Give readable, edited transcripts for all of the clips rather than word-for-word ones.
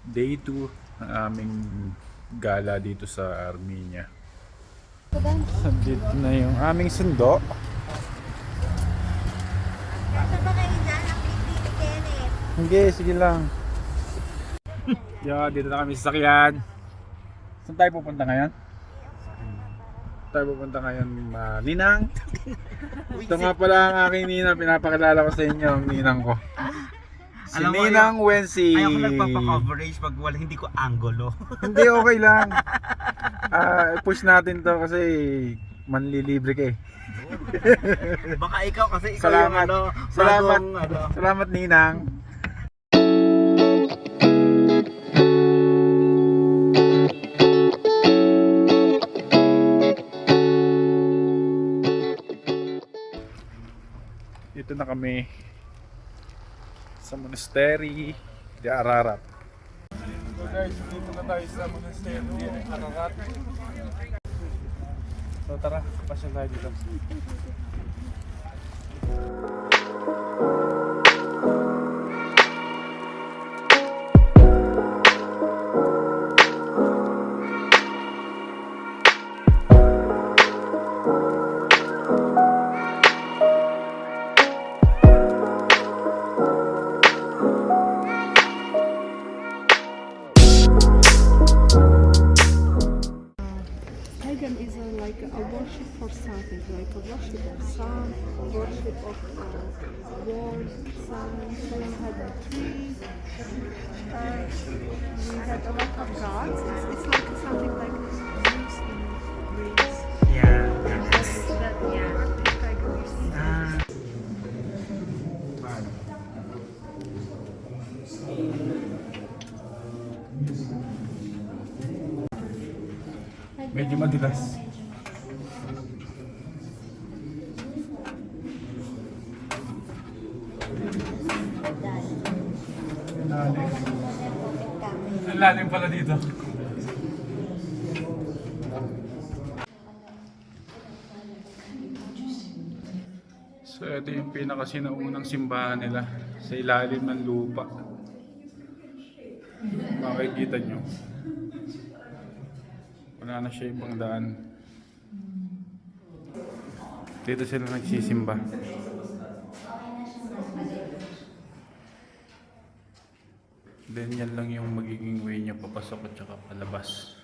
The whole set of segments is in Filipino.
Day 2 ng aming gala dito sa Armenia. Dito na yung aming sundo. Basta ba kayo dyan? Ang pili ni Kenneth. Hindi, sige lang. Dito na kami sa sakyan. Saan tayo pupunta ngayon? Ninang? Ito nga pala ang aking ninang. Pinapakilala ko sa inyo ang ninang ko. Si Alam mo, Ninang Wensi. Ayaw ko nagpapa-coverage pag wala, hindi ko angulo. Hindi, okay lang. Push natin to kasi manlilibre ka eh. Baka ikaw kasi ikaw Salamat. yung Salamat. bagong, Salamat, Ninang. Dito na kami sa monastery de Ararat. So guys, dito na tayo sa monastery de Ararat. So tara, pasyon tayo dito. Pagan is like a worship for something, like a worship of sun, worship of world, sun. So we had a tree. We had a lot of gods. It's like something like Zeus in Greece. Yeah. That paganism. Medyo madilas. Ang lalim pala dito. So ito yung pinakasinaunang simbahan nila sa ilalim ng lupa. Makikita nyo. Wala na siya ibang daan. Dito sila nagsisimba. Then yan lang yung magiging way niya papasok at saka palabas.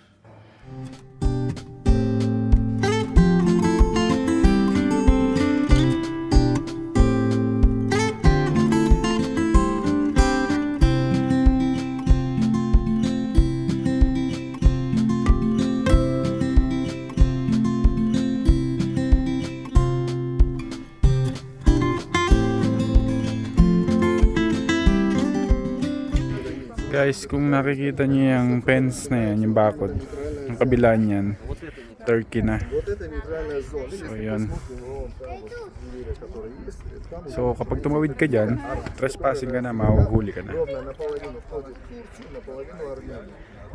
Guys, kung nakikita niyo yung fence na yan, yung bakod, ang kabila niyan, Turkey na. So yun. So kapag tumawid ka dyan, trespassing ka na, mahuhuli ka na.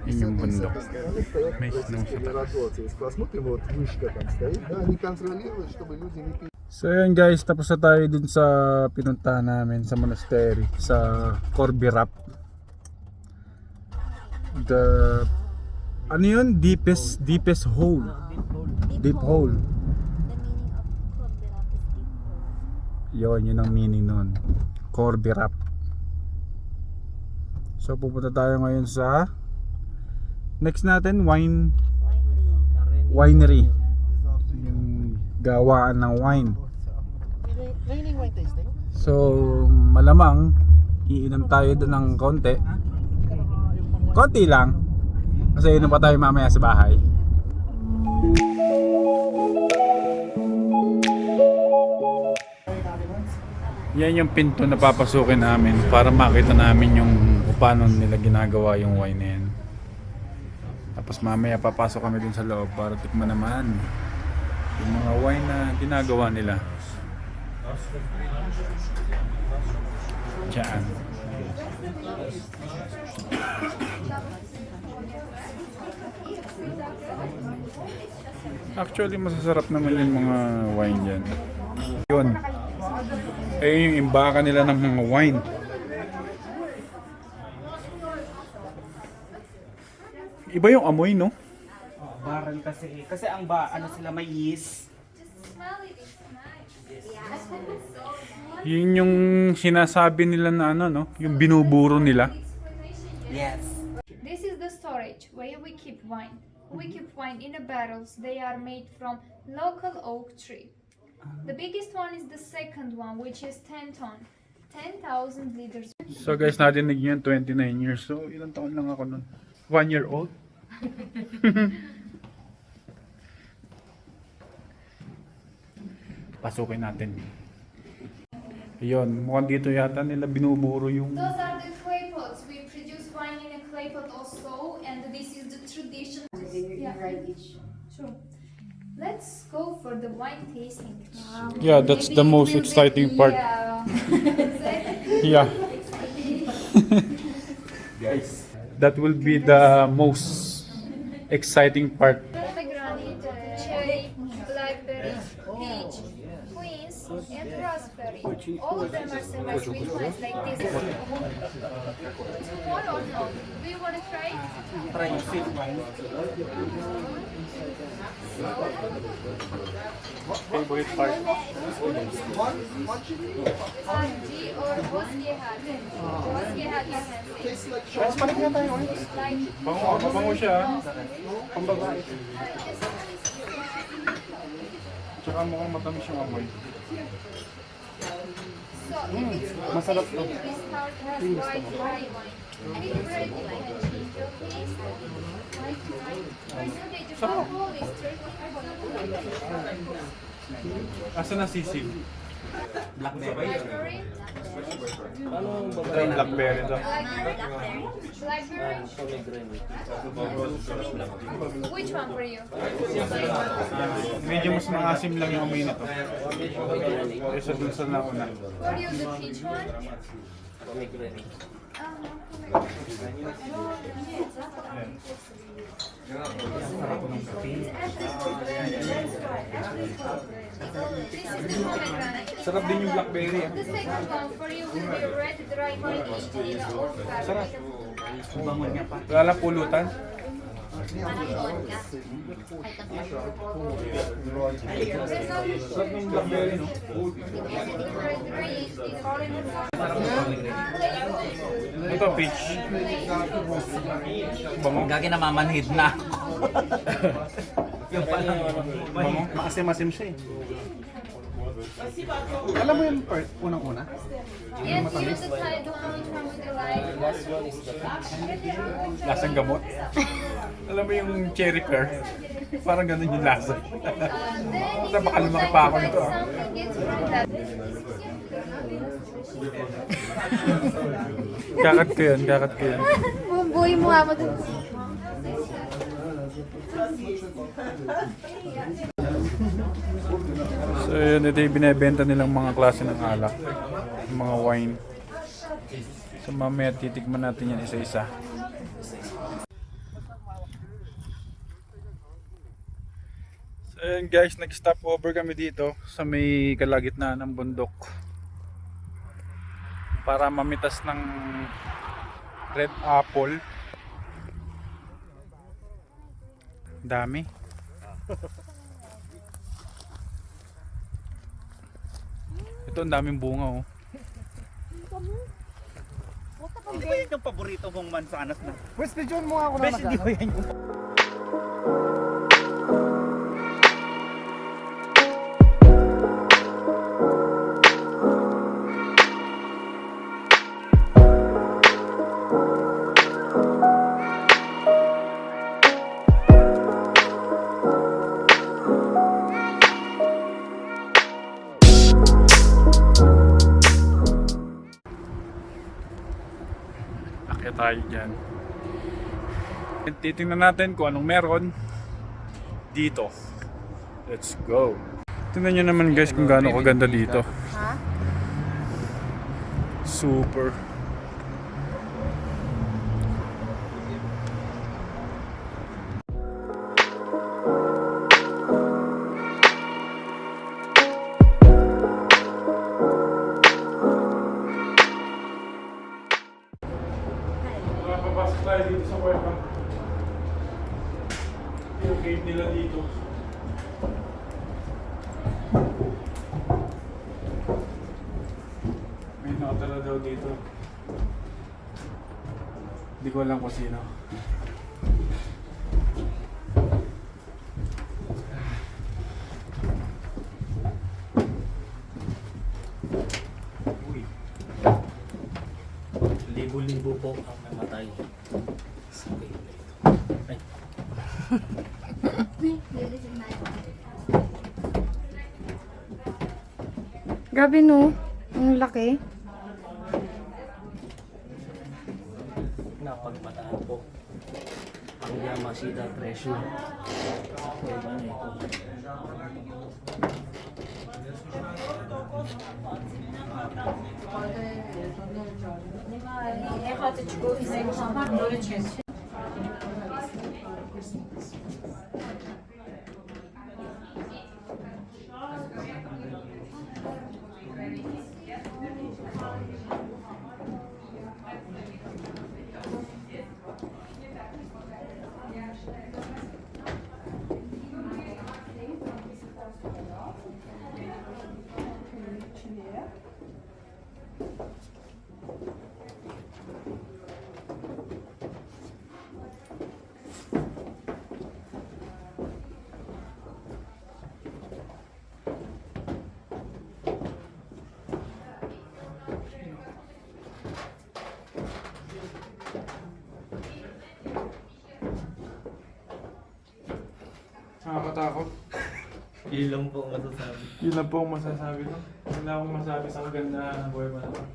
Yun yung bundok. May snow sa taas. So yun guys, tapos na tayo dun sa pinuntahan namin sa monastery, sa Corby-Rap. The ano yun? Deepest hole. Deep hole. The meaning of Corberap is deep hole. Yun ang meaning nun. Corby-Rap. So pupunta tayo ngayon sa next natin, winery. Yung gawaan ng wine. Raining wine tasting? So malamang iinom tayo doon ng konti. Konti lang. Kasi inom pa tayo mamaya sa bahay. Yan yung pinto na papasukin namin para makita namin yung paano nila ginagawa yung wine na yan. Tapos mamaya papasok kami dun sa loob para tikman naman yung mga wine na ginagawa nila. Diyan. Actually, masasarap naman yung mga wine dyan. Yun. Eh, yung imbaka nila ng mga wine. Iba yung amoy, no? Baran kasi. Kasi ang ano sila may yeast. Yun yung sinasabi nila na ano, no? Yung binuburo nila. Yes. This is the storage where we keep wine. We keep wine in a barrels. They are made from local oak tree. The biggest one is the second one, which is 10 ton, 10,000 liters. So guys, nadinig nyo yun, 29 years. So ilang taon lang ako nun? 1 year old? Pasukin natin. Ayun, mukhang dito yata nila binuburo yung... Those are the clay pots. We produce wine in a clay pot also, and this is the tradition. Yeah. Sure. Let's go for the wine tasting. Yeah, that's the most exciting part. Yeah. Yeah. Guys, that will be the most exciting part. Pomegranate, cherry, blackberry, peach, quince, and raspberry. All of them are semi-sweet wines like this. One or no? Do you want to try it? Try yung sweet wine. Favorite part. Sanji or Bosquehat? Bosquehat you can say. Guys, panik na tayo. Like, Mabango siya. Pambabae. Tsaka mukhang matamis yung amoy. so if it's Masarap to. this start has white dry wine. And it's very good. You can change your taste. White wine. Percentage of alcohol is 30%. Asa na sisig? Blackberry. Blackberry. Ay, blackberry to. Blackberry. Which one for you? Medyo mas maasim lang yung amoy na to. Kaysa dun sa nauna. For you, the peach one? This is the pomegranate. Sarap din yung blackberry. The second one for you will be red dry wine India or Caribbean. Bangon nga pa. Wala lang pulutan. Sarap ng blackberry, no? Red dry is orange. Ito, peach. Bango. Gagi na mamanhid na ako. Yung pala. Maasim-asim siya eh. Alam mo yung part, unang-una? Yes, use the tide one which one would you like? Lasang gamot. Alam mo yung cherry pear? Parang ganun yung lasa. Then if Baka you would lumaki like pa to ako buy nito, ah. something, it's from that. Kakat ko yun, kakat ko yun. Bumbuhay mo nga mo dun. So yun, ito yung binibenta nilang mga klase ng alak. Yung mga wine. So mamaya titikman natin yan isa-isa. So yun guys, nag-stop over kami dito sa may kalagitnaan ng bundok. Para mamitas ng red apple. Dami. Ito ang daming bunga oh. Hindi ba yan yung paborito mong mansanas na? West, pidyon mo nga ako na Bes, hindi ba yan yung... Akyat tayo dyan. Titingnan natin kung anong meron dito. Let's go. Tingnan nyo naman guys kung gaano kaganda dito. Ha? Super. Papasok tayo dito sa kwarto. Yung gate nila dito. May nakatara daw dito. Hindi ko alam kung sino. Uy. Libo-libo po ang namatay. Sabi na ito. Ay, Lilisin na yun. Grabe no, ang laki. napagmataan po. Ang Yamashita Treasure. Kaya ba na ito? Nakakatakot. Yun lang po ang masasabi. Yun lang po ang masasabi ko. Wala akong masabi sa maganda ng buhay mo naman.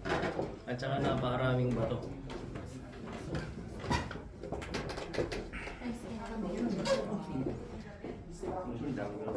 At saka napakaraming bato. Ang dami ng